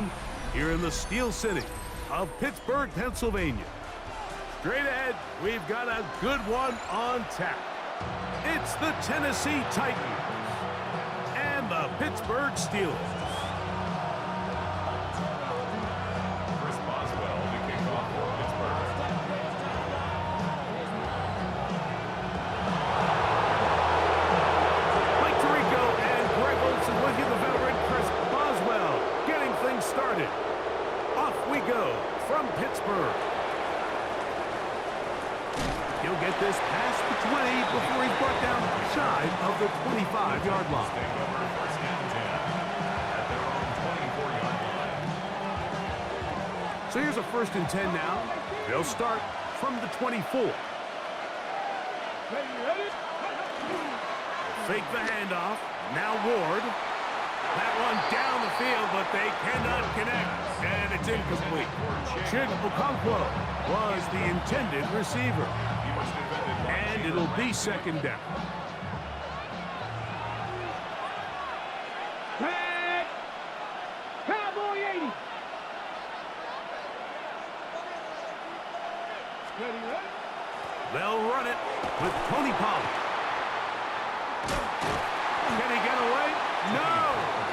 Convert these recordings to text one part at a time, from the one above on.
Stadium here in the Steel City of Pittsburgh, Pennsylvania. Straight ahead, we've got a good one on tap. It's the Tennessee Titans and the Pittsburgh Steelers. Started. Off we go from Pittsburgh. He'll get this past the 20 before he's brought down shy of the 25-yard line. So here's a 1st and 10 now. They'll start from the 24. Fake the handoff. Now Ward. That one down the field, but they cannot connect, and it's incomplete. Chig Okonkwo was the intended receiver, and it'll be 2nd down. Cowboy 80. They'll run it with Tony Pollard. Can he get away? No!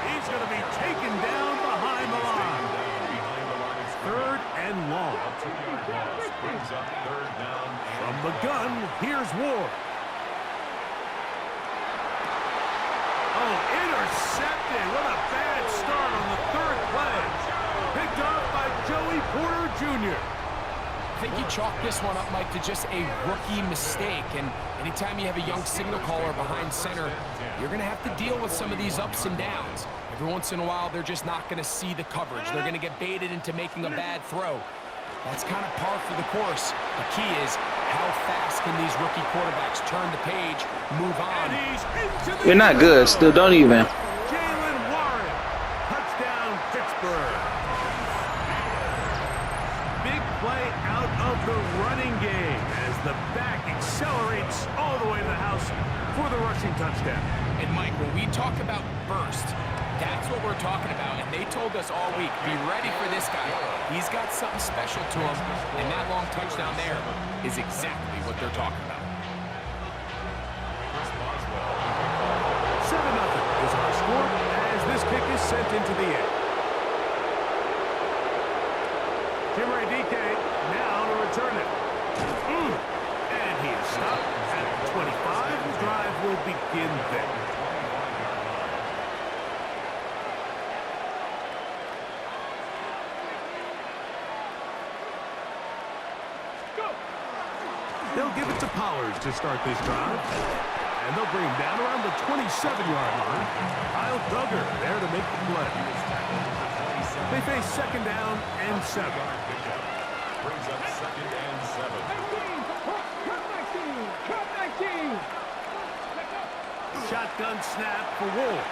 He's going to be taken down behind the line. 3rd and long. From the gun, here's Ward. Oh, intercepted. What a bad start on the 3rd play. Picked up by Joey Porter Jr. I think you chalk this one up, Mike, to just a rookie mistake. And anytime you have a young signal caller behind center, you're going to have to deal with some of these ups and downs. Every once in a while, they're just not going to see the coverage. They're going to get baited into making a bad throw. That's kind of par for the course. The key is how fast can these rookie quarterbacks turn the page, move on. You're not good. Still don't even. Jalen Warren. Touchdown, Pittsburgh. Big play out of the running game as the back accelerates all the way to the house for the rushing touchdown. And Mike, when we talk about burst, that's what we're talking about. And they told us all week, be ready for this guy. He's got something special to him. And that long touchdown there is exactly what they're talking about. 7-0 is our score as this kick is sent into the air. Jimmy DK now to return it. And he is stopped at the 25. The drive will begin there. They'll give it to Pollard to start this drive. And they'll bring him down around the 27-yard line. Kyle Duggar there to make the play. They face 2nd down and 7. Brings up 2nd and 7. Shotgun snap for Wolf.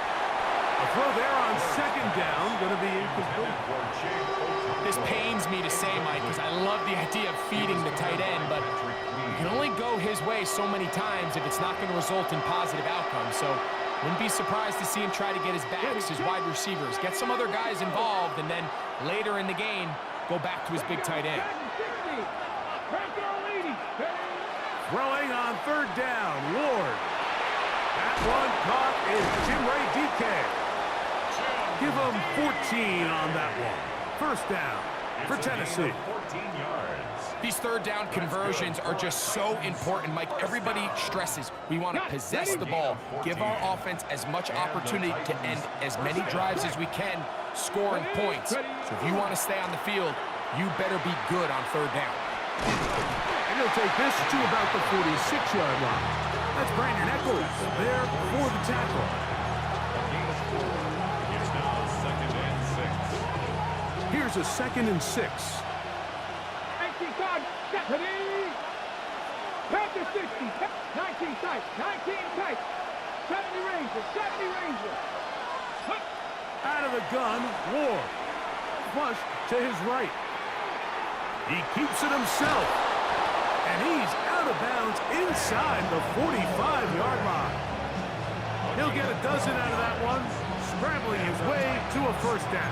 A throw there on 2nd down, going to be incomplete. This pains me to say, Mike, because I love the idea of feeding the tight end, but you can only go his way so many times if it's not going to result in positive outcomes. So wouldn't be surprised to see him try to get his backs, his wide receivers, get some other guys involved, and then later in the game, go back to his big tight end. Throwing on 3rd down, Ward. That one caught is Jimmy DK. Give him 14 on that one. 1st down for Tennessee. 14 yards. These 3rd down conversions are just so important, Mike. Everybody stresses we want to possess the ball, give our offense as much opportunity to end as many drives as we can, scoring points. So if you want to stay on the field, you better be good on 3rd down. And he'll take this to about the 46-yard line. That's Brandon Echols there for the tackle. It's now 2nd and 6. Here's a 2nd and 6. Past the 60, 19 tight, 19 tight, 70 Ranger, 70 Ranger. Out of the gun, Ward. Flush to his right. He keeps it himself. And he's out of bounds inside the 45-yard line. He'll get a dozen out of that one, scrambling his way to a 1st down.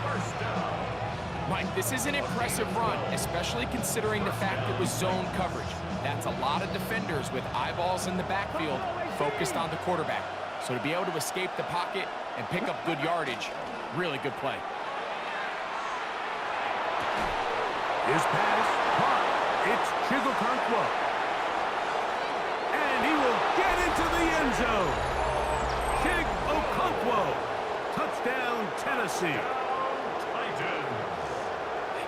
Mike, this is an impressive run, especially considering the fact it was zone coverage. That's a lot of defenders with eyeballs in the backfield focused on the quarterback. So to be able to escape the pocket and pick up good yardage, really good play. His pass, caught. It's Chigokonkwo. And he will get into the end zone. Chig Okonkwo. Touchdown, Tennessee.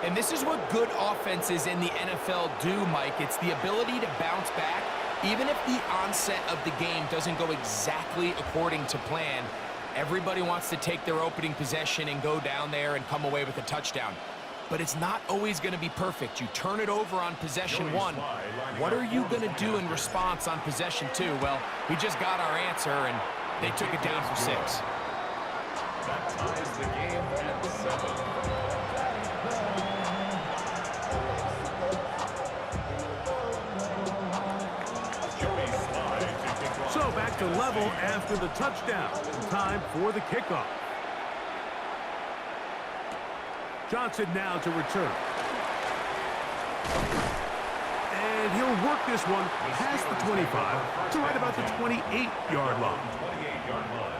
And this is what good offenses in the NFL do, Mike. It's the ability to bounce back, even if the onset of the game doesn't go exactly according to plan. Everybody wants to take their opening possession and go down there and come away with a touchdown. But it's not always going to be perfect. You turn it over on possession one. What are you going to do in response on possession two? Well, we just got our answer, and they took it down for 6. That ties the game at 7. So back to level after the touchdown. Time for the kickoff. Johnson now to return. And he'll work this one past the 25 to right about the 28-yard line. 28-yard line.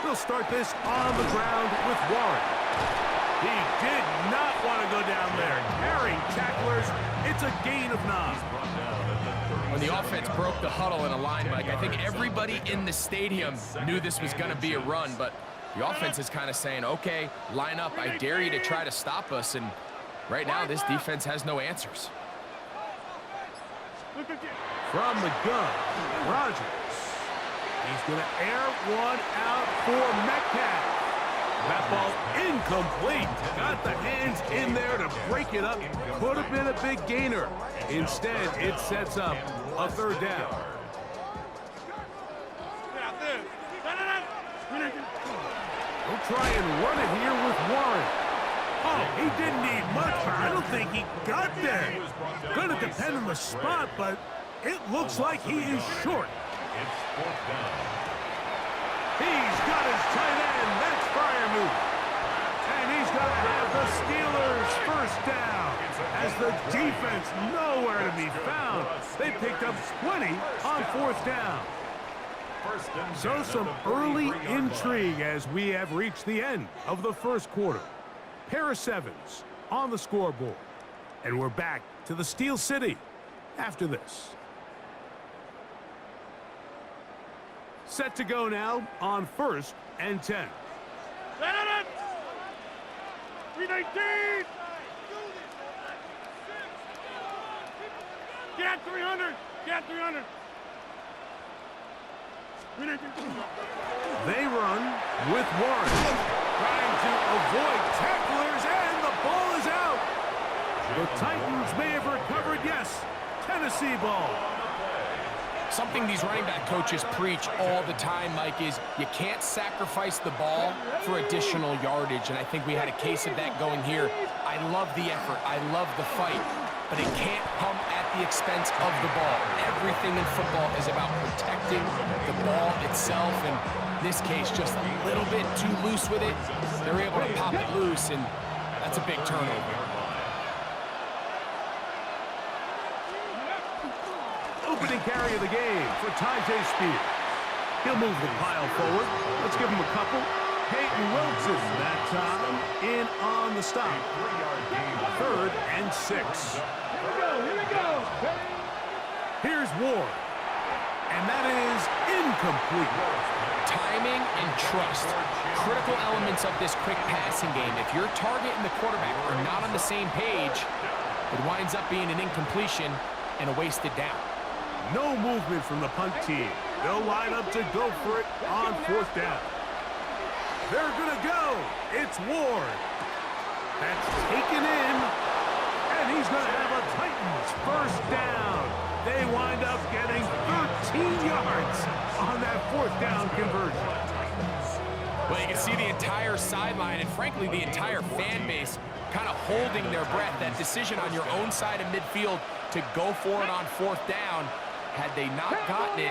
We'll start this on the ground with Warren. He did not want to go down there. Carrying tacklers, it's a gain of 9. When the offense broke the huddle in a line, Mike, I think everybody in the stadium knew this was going to be a run, but the offense is kind of saying, okay, line up. I dare you to try to stop us, and right now this defense has no answers. From the gun, Rogers. He's going to air one out for Metcalf. That ball incomplete. Got the hands in there to break it up. Could have been a big gainer. Instead, it sets up a 3rd down. He'll try and run it here with Warren. Oh, he didn't need much, but I don't think he got there. Going to depend on the spot, but it looks like he is short. It's 4th down. He's got his tight end. That's Freiermuth. And he's going to have the Steelers first down. As the defense nowhere to be found. They picked up 20 on 4th down. So some early intrigue as we have reached the end of the first quarter. Pair of 7s on the scoreboard. And we're back to the Steel City after this. Set to go now on 1st and 10. 319! Get 300! Get 300! They run with Warren. Trying to avoid tacklers, and the ball is out. The Titans may have recovered, yes. Tennessee ball. Something these running back coaches preach all the time, Mike, is you can't sacrifice the ball for additional yardage, and I think we had a case of that going here. I love the effort. I love the fight, but it can't come at the expense of the ball. Everything in football is about protecting the ball itself, and in this case, just a little bit too loose with it. They're able to pop it loose, and that's a big turnover. Opening carry of the game for Tyjae Spears. He'll move the pile forward. Let's give him a couple. Peyton Wilson that time in on the stop. 3rd and 6. Here we go! Here's Ward. And that is incomplete. Timing and trust, critical elements of this quick passing game. If your target and the quarterback are not on the same page, it winds up being an incompletion and a wasted down. No movement from the punt team. They'll line up to go for it on 4th down. They're going to go. It's Ward. That's taken in. And he's going to have a Titans first down. They wind up getting 13 yards on that 4th down conversion. Well, you can see the entire sideline and, frankly, the entire fan base kind of holding their breath. That decision on your own side of midfield to go for it on 4th down, had they not gotten it,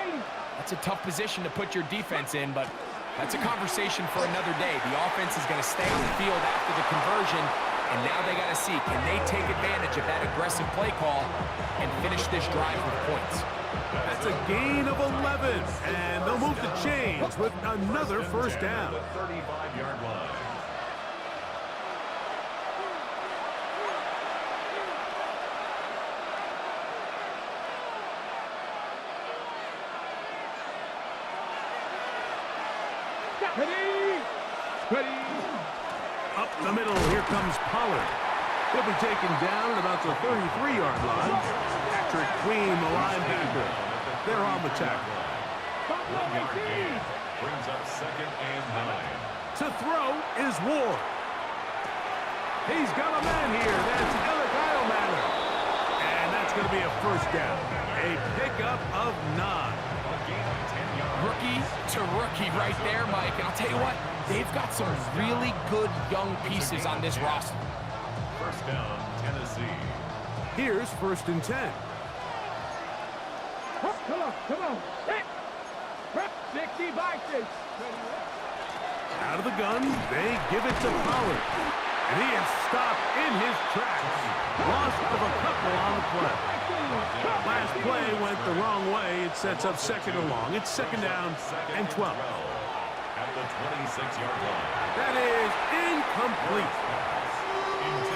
that's a tough position to put your defense in, but that's a conversation for another day. The offense is going to stay on the field after the conversion, and now they got to see, can they take advantage of that aggressive play call and finish this drive with points? That's a gain of 11, and they'll move the chains with another first down. 35-yard line. Up the middle, here comes Pollard. He'll be taken down at about the 33-yard line. Patrick Queen, the linebacker. They're on the tackle. 1-yard gain. Brings up 2nd and 9. To throw is Ward. He's got a man here. That's Alec Eilmaner. And that's going to be a first down. A pickup of 9. A gain of 10 yards. Rookie to rookie right there, Mike. And I'll tell you what, they've got some really good young pieces on this roster. First down, Tennessee. Here's 1st and 10. Come on. Hit. 60 boxes. Out of the gun, they give it to Pollard. And he is stopped in his tracks. Loss of a couple on the play. Last play went the wrong way. It sets up 2nd and long. It's 2nd down and 12. At the 26-yard line. That is incomplete.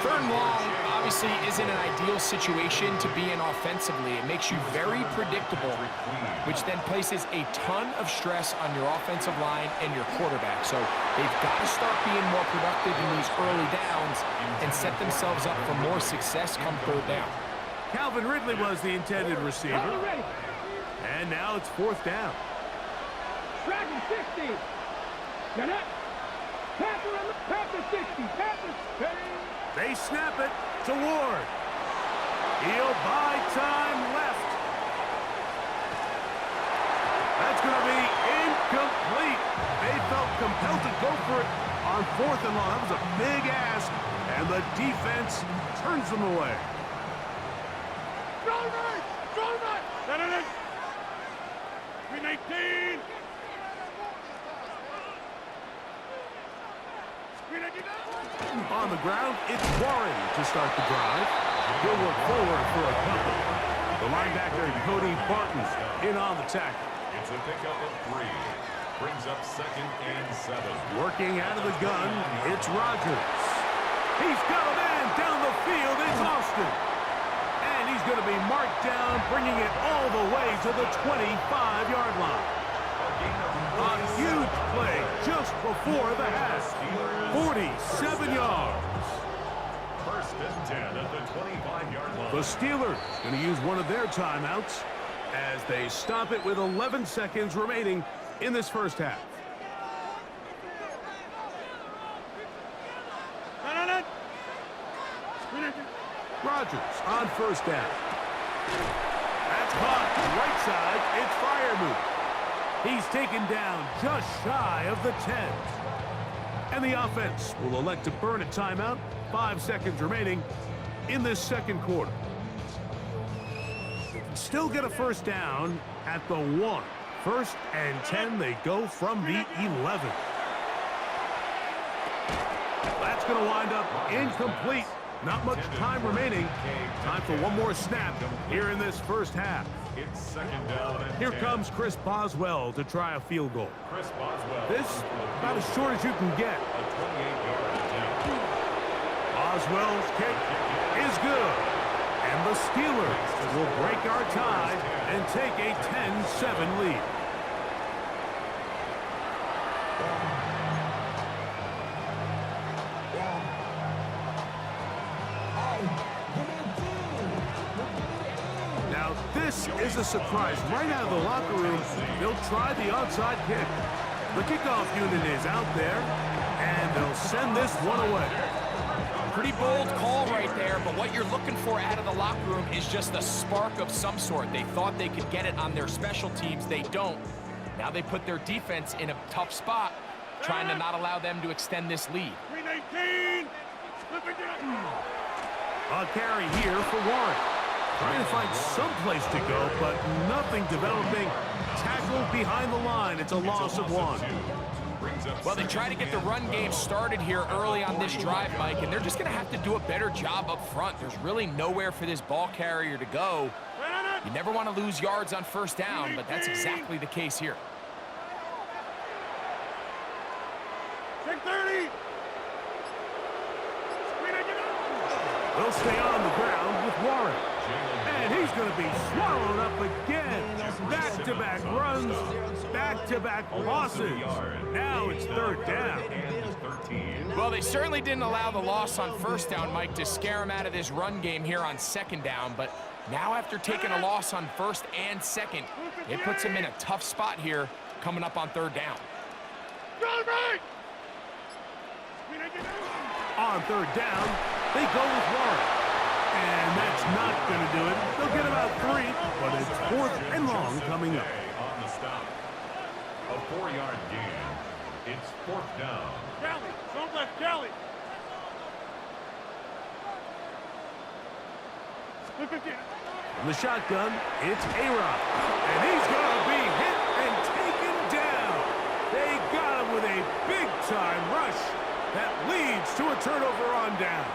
3rd and long obviously isn't an ideal situation to be in offensively. It makes you very predictable, which then places a ton of stress on your offensive line and your quarterback. So they've got to start being more productive in these early downs and set themselves up for more success come 3rd down. Calvin Ridley was the intended receiver. And now it's 4th down. Dragon 60. Get it. Panther 60. Panther. They snap it to Ward. He'll buy time left. That's going to be incomplete. They felt compelled to go for it on 4th and long. That was a big ask, and the defense turns them away. Throw it! 319. On the ground, it's Warren to start the drive. He'll work forward for a couple. The linebacker, Cody Barton, in on the tackle. It's a pickup of 3. Brings up 2nd and 7. Working out of the gun, it's Rodgers. He's got a man down the field. It's Austin. And he's going to be marked down, bringing it all the way to the 25-yard line. A huge play just before the half. 47 yards. 1st and 10 at the 25-yard line. The Steelers going to use one of their timeouts as they stop it with 11 seconds remaining in this first half. Rodgers on 1st down. That's caught right side. It's Freiermuth. He's taken down just shy of the 10. And the offense will elect to burn a timeout. 5 seconds remaining in this 2nd quarter. They can still get a first down at the 1. 1st and 10. They go from the 11. That's going to wind up incomplete. Not much time remaining. Time for one more snap here in this first half. It's 2nd down and Here 10. comes Chris Boswell to try a field goal. Chris Boswell. This about as short as you can get. A 28-yard attempt. Boswell's kick is good. And the Steelers will break our tie and take a 10-7 lead. Now, this is a surprise. Right out of the locker room, they'll try the onside kick. The kickoff unit is out there, and they'll send this one away. Pretty bold call right there, but what you're looking for out of the locker room is just a spark of some sort. They thought they could get it on their special teams. They don't. Now they put their defense in a tough spot, trying to not allow them to extend this lead. 319. A carry here for Warren. Trying to find some place to go, but nothing developing. Tackled behind the line. It's a loss of 1. Well, they try to get the run game started here early on this drive, Mike, and they're just going to have to do a better job up front. There's really nowhere for this ball carrier to go. You never want to lose yards on first down, but that's exactly the case here. 6:30. He'll stay on the ground with Warren. And he's going to be swallowed up again. Back-to-back runs, back-to-back losses. Now it's 3rd down. Well, they certainly didn't allow the loss on first down, Mike, to scare him out of this run game here on 2nd down. But now after taking a loss on 1st and 2nd, it puts him in a tough spot here coming up on 3rd down. On 3rd down, they go with Warren. And that's not going to do it. They'll get about 3, but it's 4th and long coming up. On the stop. A 4-yard gain. It's 4th down. Kelly, don't let Kelly. From the shotgun, it's A-Rod. And he's going to be hit and taken down. They got him with a big-time rush that leads to a turnover on down.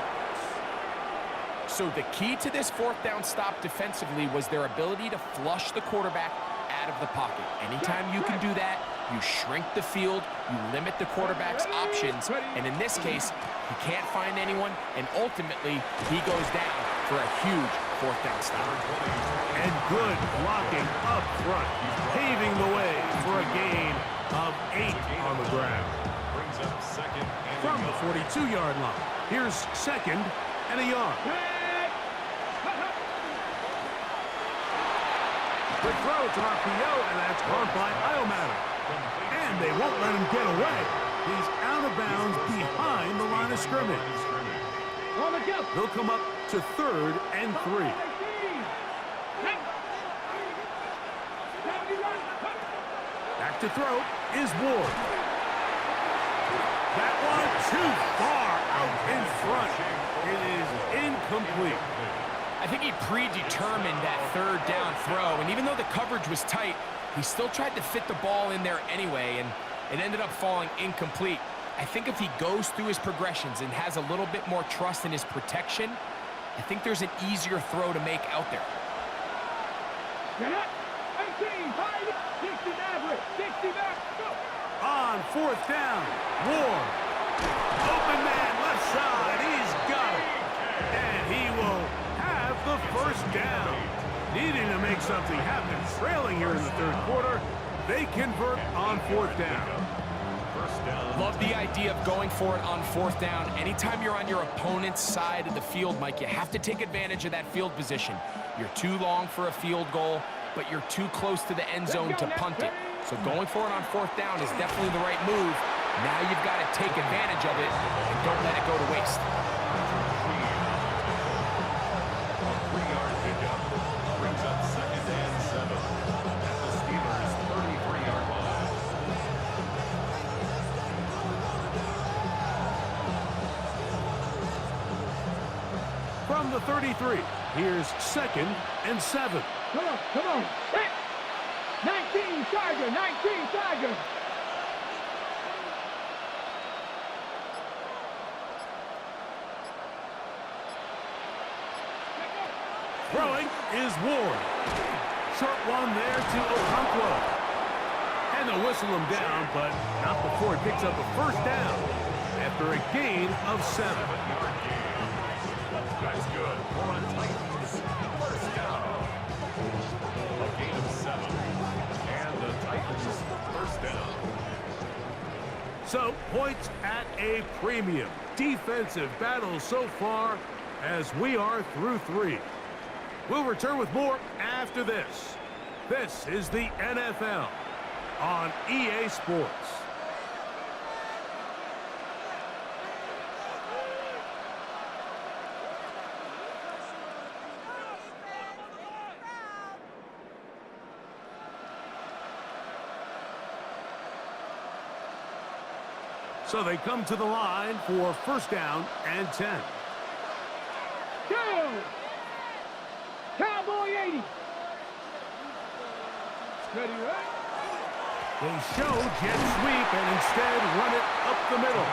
So the key to this 4th down stop defensively was their ability to flush the quarterback out of the pocket. Anytime you can do that, you shrink the field, you limit the quarterback's options, and in this case, he can't find anyone, and ultimately, he goes down for a huge 4th down stop. And good blocking up front, paving the way for a gain of 8 on the ground. Brings up 2nd and From the 42-yard line, here's 2nd and a yard. Quick throw to RPO, and that's caught by Iomatter. And they won't let him get away. He's out of bounds behind the line of scrimmage. They'll come up to 3rd and 3. Back to throw is Ward. That one too far out in front. It is incomplete. I think he predetermined that 3rd down throw, and even though the coverage was tight, he still tried to fit the ball in there anyway, and it ended up falling incomplete. I think if he goes through his progressions and has a little bit more trust in his protection, I think there's an easier throw to make out there. 18, 60 average, 60 back, go. On 4th down, Ward. Open man left side, he's got it. And he will have the 1st down. Needing to make something happen, trailing here in the 3rd quarter, they convert on 4th down. Love the idea of going for it on 4th down. Anytime you're on your opponent's side of the field, Mike, you have to take advantage of that field position. You're too long for a field goal, but you're too close to the end zone to punt it. So going for it on 4th down is definitely the right move. Now you've got to take advantage of it and don't let it go to waste. a 3-yard pickup. Brings up 2nd and 7 at the Steelers' 33-yard line. From the 33, here's 2nd and 7. Come on, hit! 19 Tiger, 19 Tiger! Throwing is Ward. Short one there to Okonkwo. And they'll whistle him down, but not before he picks up a 1st down after a gain of 7. 7-yard gain. That's good for a Titans 1st down. A gain of 7. And the Titans 1st down. So, points at a premium. Defensive battle so far as we are through 3. We'll return with more after this. This is the NFL on EA Sports. So they come to the line for first down and 10. Two. Cowboy 80. Ready, right? They show jet sweep and instead run it up the middle.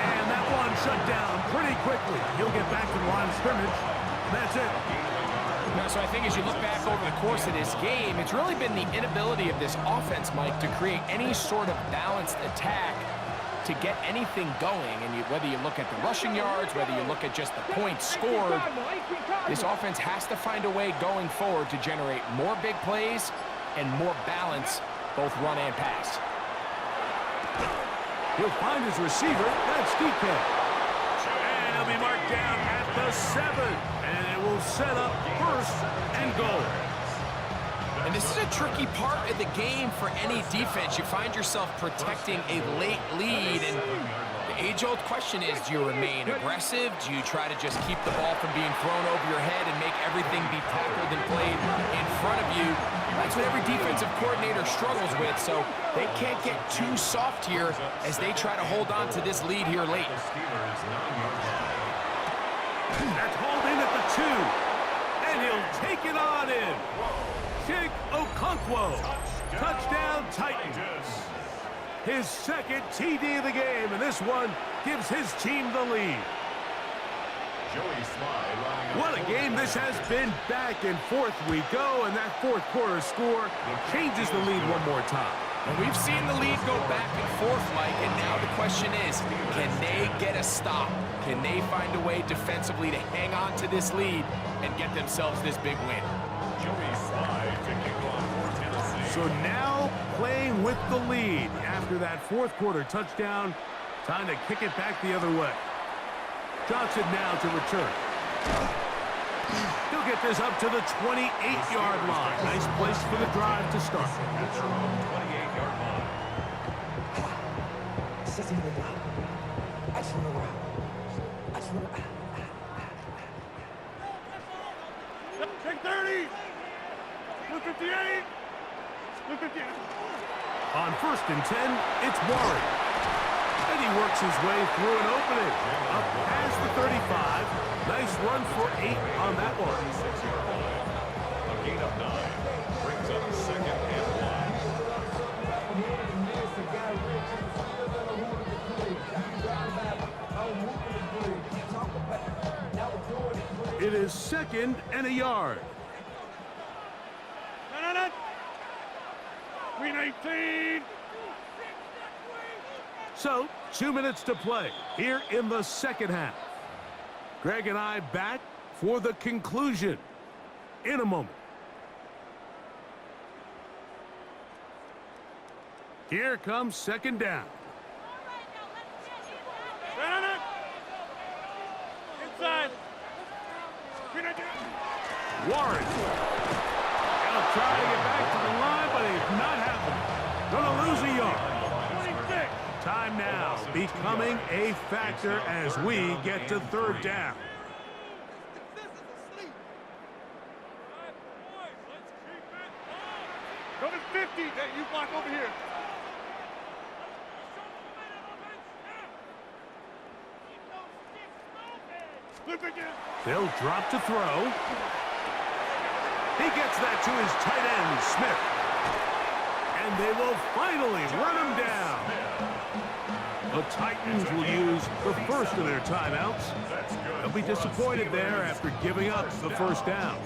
And that one shut down pretty quickly. He'll get back to the line of scrimmage. That's it. So I think as you look back over the course of this game, it's really been the inability of this offense, Mike, to create any sort of balanced attack to get anything going. And whether you look at the rushing yards, whether you look at just the points scored, this offense has to find a way going forward to generate more big plays and more balance, both run and pass. He'll find his receiver. That's DK. And he'll be marked down at the 7. And it will set up first and goal. And this is a tricky part of the game for any defense. You find yourself protecting a late lead, and the age-old question is, do you remain aggressive? Do you try to just keep the ball from being thrown over your head and make everything be tackled and played in front of you? That's what every defensive coordinator struggles with, so they can't get too soft here as they try to hold on to this lead here late. That's hauled in at the 2. And he'll take it on in. Chig Okonkwo. Touchdown Titans. His second TD of the game, and this one gives his team the lead. What a game this has been. Back and forth we go, and that fourth quarter score changes the lead one more time. And we've seen the lead go back and forth, Mike, and now the question is, can they get a stop? Can they find a way defensively to hang on to this lead and get themselves this big win? So now playing with the lead after that fourth quarter touchdown, time to kick it back the other way. Johnson now to return. He'll get this up to the 28-yard line. Nice place for the drive to start. At their own 28-yard line. Take 30. Look 58. Look 58. On first and 10, it's Warren. And he works his way through an opening. Up past the 35. Nice run for 8 on that one. A gain of 9 brings up second and 1. It is second and a yard. 319. So, 2 minutes to play here in the second half. Greg and I back for the conclusion in a moment. Here comes second down. Inside. Warren. Gonna try to get back to the line, but it's not happening. Gonna lose a yard. 26. Time now becoming a factor as we get to third down. Go to 50. Hey, you block over here. Flip again. They'll drop to throw. He gets that to his tight end, Smith. And they will finally run him down. The Titans will use the first of their timeouts. They'll be disappointed there after giving up the first down.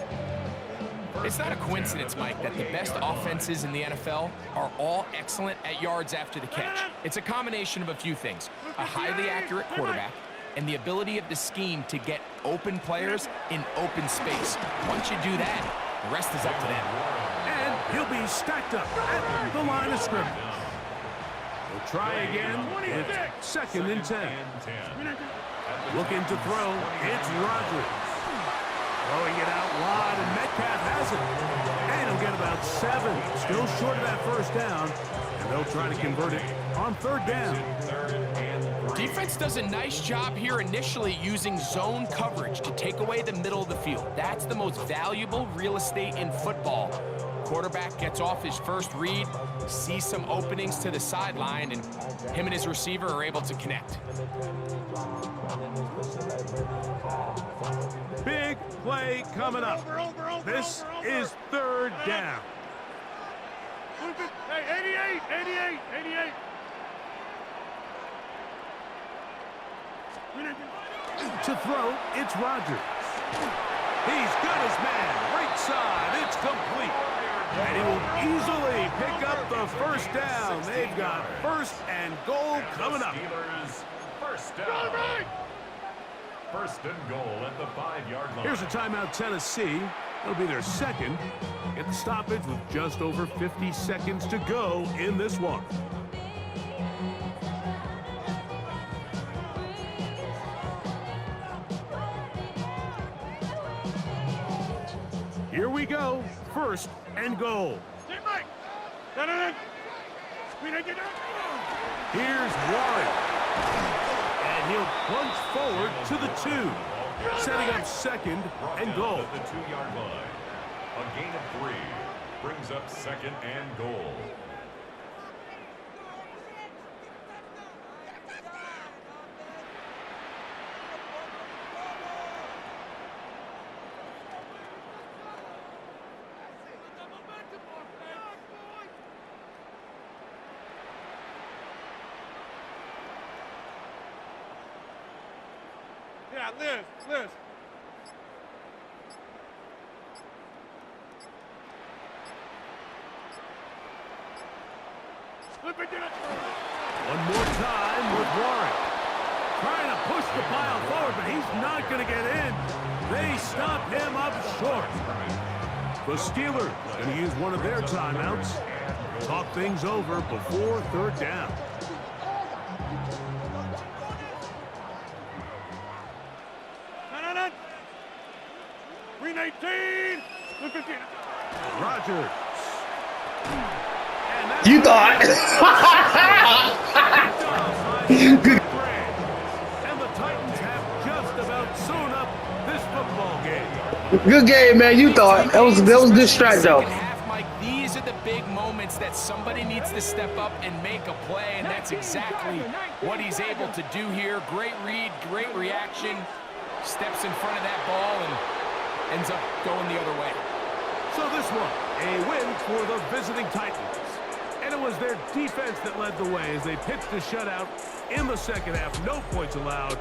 It's not a coincidence, Mike, that the best offenses in the NFL are all excellent at yards after the catch. It's a combination of a few things. A highly accurate quarterback and the ability of the scheme to get open players in open space. Once you do that, the rest is up to them. And he'll be stacked up at the line of scrimmage. He'll try again. It's second and 10. Looking to throw. It's Rodgers. Throwing it out wide, and Metcalf has it. And he'll get about 7. Still short of that first down. And they'll try to convert it on third down. Defense does a nice job here initially using zone coverage to take away the middle of the field. That's the most valuable real estate in football. Quarterback gets off his first read, sees some openings to the sideline, and him and his receiver are able to connect. Big play coming up. This is third down. Hey, 88. To throw, it's Rodgers. He's got his man, right side, it's complete. And he will easily pick up the first down. They've got first and goal coming up. Steelers, first down. First and goal at the 5-yard line. Here's a timeout, Tennessee. It'll be their second. Get the stoppage with just over 50 seconds to go in this one. Here we go. First and goal. Here's Warren. And he'll plunge forward to the 2. Setting up second and goal. At the 2-yard line. A gain of 3 brings up second and goal. Yeah, Liz. One more time with Warren. Trying to push the pile forward, but he's not going to get in. They stop him up short. The Steelers going to use one of their timeouts. Talk things over before third down. Green 18. Rodgers. You thought. Good. And the Titans have just about sewn up this football game. Good game, man. You thought. That was good strike, though. Second half, Mike, these are the big moments that somebody needs to step up and make a play, and that's exactly what he's able to do here. Great read, great reaction. Steps in front of that ball and ends up going the other way. So this one, a win for the visiting Titans. And it was their defense that led the way as they pitched a shutout in the second half. No points allowed.